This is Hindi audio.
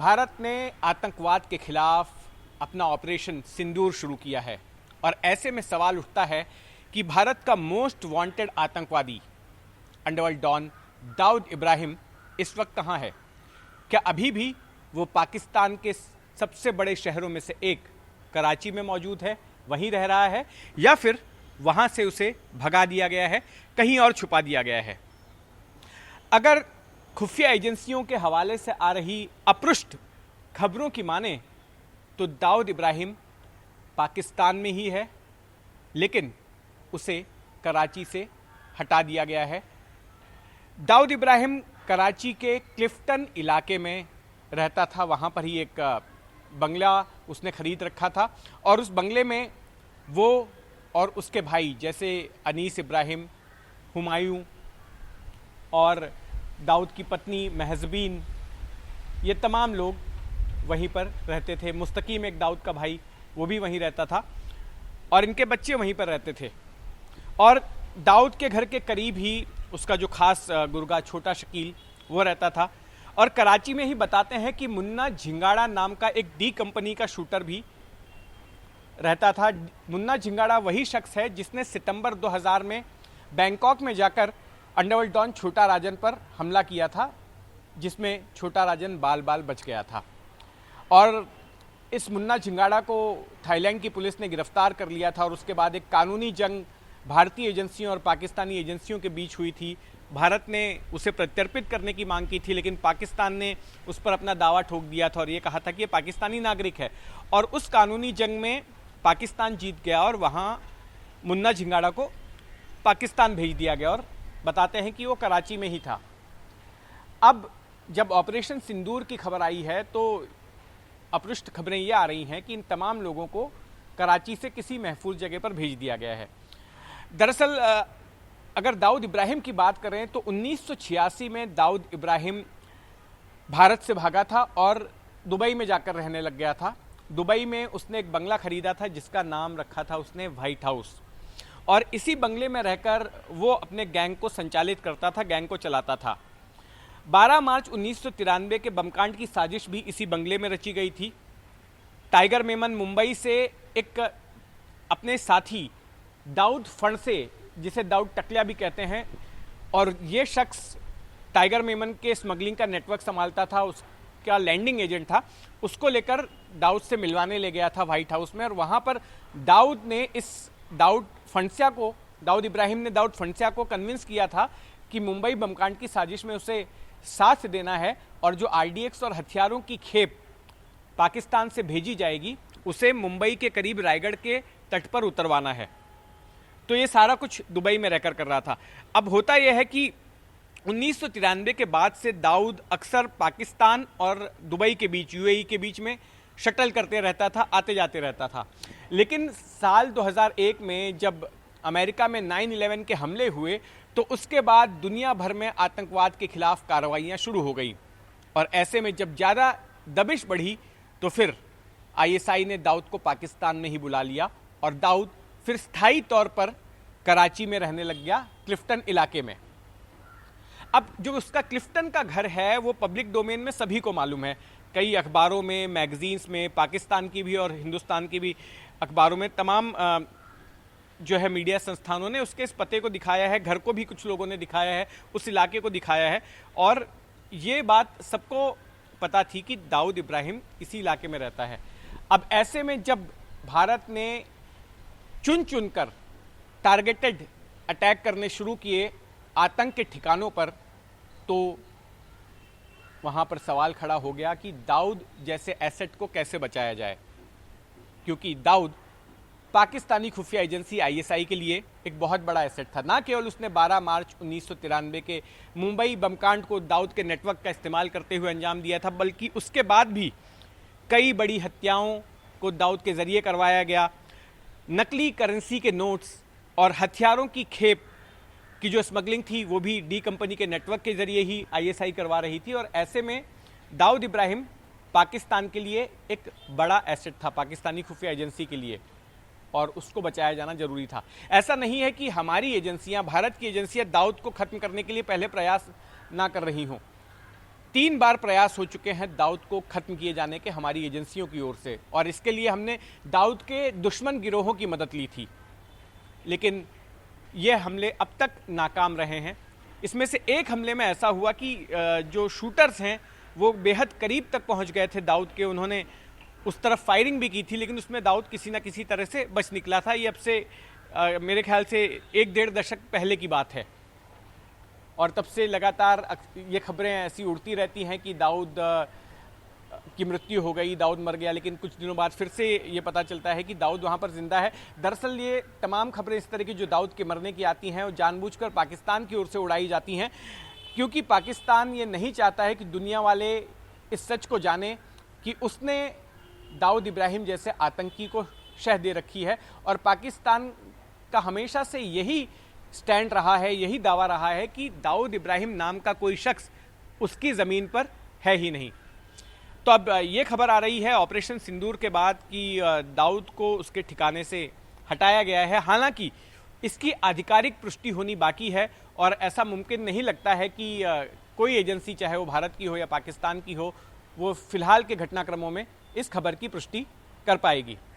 भारत ने आतंकवाद के खिलाफ अपना ऑपरेशन सिंदूर शुरू किया है और ऐसे में सवाल उठता है कि भारत का मोस्ट वांटेड आतंकवादी अंडरवर्ल्ड डॉन दाऊद इब्राहिम इस वक्त कहां है? क्या अभी भी वो पाकिस्तान के सबसे बड़े शहरों में से एक कराची में मौजूद है, वहीं रह रहा है, या फिर वहां से उसे भगा दिया गया है, कहीं और छुपा दिया गया है? अगर खुफिया एजेंसियों के हवाले से आ रही अपृष्ट खबरों की माने तो दाऊद इब्राहिम पाकिस्तान में ही है, लेकिन उसे कराची से हटा दिया गया है। दाऊद इब्राहिम कराची के क्लिफ्टन इलाके में रहता था, वहाँ पर ही एक बंगला उसने खरीद रखा था और उस बंगले में वो और उसके भाई जैसे अनीस इब्राहिम, हुमायूं और दाऊद की पत्नी महजबीन, ये तमाम लोग वहीं पर रहते थे। मुस्तकीम एक दाऊद का भाई, वो भी वहीं रहता था और इनके बच्चे वहीं पर रहते थे। और दाऊद के घर के करीब ही उसका जो खास गुर्गा छोटा शकील वो रहता था। और कराची में ही बताते हैं कि मुन्ना झिंगाड़ा नाम का एक डी कंपनी का शूटर भी रहता था। मुन्ना झिंगाड़ा वही शख्स है जिसने सितंबर 2000 में बैंकॉक में जाकर अंडरवर्ल्ड डॉन छोटा राजन पर हमला किया था, जिसमें छोटा राजन बाल बाल बच गया था। और इस मुन्ना झिंगाड़ा को थाईलैंड की पुलिस ने गिरफ्तार कर लिया था और उसके बाद एक कानूनी जंग भारतीय एजेंसियों और पाकिस्तानी एजेंसियों के बीच हुई थी। भारत ने उसे प्रत्यर्पित करने की मांग की थी, लेकिन पाकिस्तान ने उस पर अपना दावा ठोक दिया था और ये कहा था कि ये पाकिस्तानी नागरिक है। और उस कानूनी जंग में पाकिस्तान जीत गया और वहाँ मुन्ना झिंगाड़ा को पाकिस्तान भेज दिया गया और बताते हैं कि वो कराची में ही था। अब जब ऑपरेशन सिंदूर की खबर आई है तो अपृष्ट खबरें ये आ रही हैं कि इन तमाम लोगों को कराची से किसी महफूज जगह पर भेज दिया गया है। दरअसल अगर दाऊद इब्राहिम की बात करें तो 1986 में दाऊद इब्राहिम भारत से भागा था और दुबई में जाकर रहने लग गया था। दुबई में उसने एक बंगला खरीदा था जिसका नाम रखा था उसने व्हाइट हाउस, और इसी बंगले में रहकर वो अपने गैंग को संचालित करता था, गैंग को चलाता था। 12 मार्च 1993 के बमकांड की साजिश भी इसी बंगले में रची गई थी। टाइगर मेमन मुंबई से एक अपने साथी दाऊद फणसे, जिसे दाऊद टकलिया भी कहते हैं, और ये शख्स टाइगर मेमन के स्मगलिंग का नेटवर्क संभालता था, उसका लैंडिंग एजेंट था, उसको लेकर दाऊद से मिलवाने ले गया था व्हाइट हाउस में। और वहाँ पर दाऊद ने दाऊद इब्राहिम ने दाऊद फणसिया को कन्विंस किया था कि मुंबई बमकांड की साजिश में उसे साथ देना है और जो आरडीएक्स और हथियारों की खेप पाकिस्तान से भेजी जाएगी उसे मुंबई के करीब रायगढ़ के तट पर उतरवाना है। तो ये सारा कुछ दुबई में रहकर कर रहा था। अब होता यह है कि 1993 के बाद से दाऊद अक्सर पाकिस्तान और दुबई के बीच, यूएई के बीच में शटल करते रहता था, आते जाते रहता था। लेकिन साल 2001 में जब अमेरिका में 9/11 के हमले हुए तो उसके बाद दुनिया भर में आतंकवाद के खिलाफ कार्रवाइयाँ शुरू हो गई और ऐसे में जब ज़्यादा दबिश बढ़ी तो फिर आईएसआई ने दाऊद को पाकिस्तान में ही बुला लिया और दाऊद फिर स्थायी तौर पर कराची में रहने लग गया, क्लिफ्टन इलाके में। अब जो उसका क्लिफ्टन का घर है वो पब्लिक डोमेन में सभी को मालूम है। कई अखबारों में, मैगजीन्स में, पाकिस्तान की भी और हिंदुस्तान की भी अखबारों में, तमाम जो है मीडिया संस्थानों ने उसके इस पते को दिखाया है, घर को भी कुछ लोगों ने दिखाया है, उस इलाके को दिखाया है। और ये बात सबको पता थी कि दाऊद इब्राहिम इसी इलाके में रहता है। अब ऐसे में जब भारत ने चुन चुनकर टारगेटेड अटैक करने शुरू किए आतंक के ठिकानों पर, तो वहाँ पर सवाल खड़ा हो गया कि दाऊद जैसे एसेट को कैसे बचाया जाए, क्योंकि दाऊद पाकिस्तानी खुफिया एजेंसी आईएसआई के लिए एक बहुत बड़ा एसेट था। ना केवल उसने 12 मार्च 1993 के मुंबई बमकांड को दाऊद के नेटवर्क का इस्तेमाल करते हुए अंजाम दिया था, बल्कि उसके बाद भी कई बड़ी हत्याओं को दाऊद के जरिए करवाया गया। नकली करेंसी के नोट्स और हथियारों की खेप की जो स्मगलिंग थी वो भी डी कंपनी के नेटवर्क के जरिए ही आईएसआई करवा रही थी। और ऐसे में दाऊद इब्राहिम पाकिस्तान के लिए एक बड़ा एसेट था, पाकिस्तानी खुफिया एजेंसी के लिए, और उसको बचाया जाना जरूरी था। ऐसा नहीं है कि हमारी एजेंसियां, भारत की एजेंसियां दाऊद को खत्म करने के लिए पहले प्रयास ना कर रही हों। 3 बार प्रयास हो चुके हैं दाऊद को खत्म किए जाने के हमारी एजेंसियों की ओर से, और इसके लिए हमने दाऊद के दुश्मन गिरोहों की मदद ली थी, लेकिन ये हमले अब तक नाकाम रहे हैं। इसमें से एक हमले में ऐसा हुआ कि जो शूटर्स हैं वो बेहद करीब तक पहुंच गए थे दाऊद के, उन्होंने उस तरफ फायरिंग भी की थी, लेकिन उसमें दाऊद किसी न किसी तरह से बच निकला था। ये अब से मेरे ख्याल से 1-1.5 दशक पहले की बात है, और तब से लगातार ये खबरें ऐसी उड़ती रहती हैं कि दाऊद की मृत्यु हो गई, दाऊद मर गया, लेकिन कुछ दिनों बाद फिर से ये पता चलता है कि दाऊद वहाँ पर जिंदा है। दरअसल ये तमाम खबरें इस तरह की जो दाऊद के मरने की आती हैं वो जानबूझकर पाकिस्तान की ओर से उड़ाई जाती हैं, क्योंकि पाकिस्तान ये नहीं चाहता है कि दुनिया वाले इस सच को जाने कि उसने दाऊद इब्राहिम जैसे आतंकी को शह दे रखी है। और पाकिस्तान का हमेशा से यही स्टैंड रहा है, यही दावा रहा है कि दाऊद इब्राहिम नाम का कोई शख्स उसकी ज़मीन पर है ही नहीं। तो अब ये खबर आ रही है ऑपरेशन सिंदूर के बाद कि दाऊद को उसके ठिकाने से हटाया गया है। हालांकि इसकी आधिकारिक पुष्टि होनी बाकी है, और ऐसा मुमकिन नहीं लगता है कि कोई एजेंसी, चाहे वो भारत की हो या पाकिस्तान की हो, वो फिलहाल के घटनाक्रमों में इस खबर की पुष्टि कर पाएगी।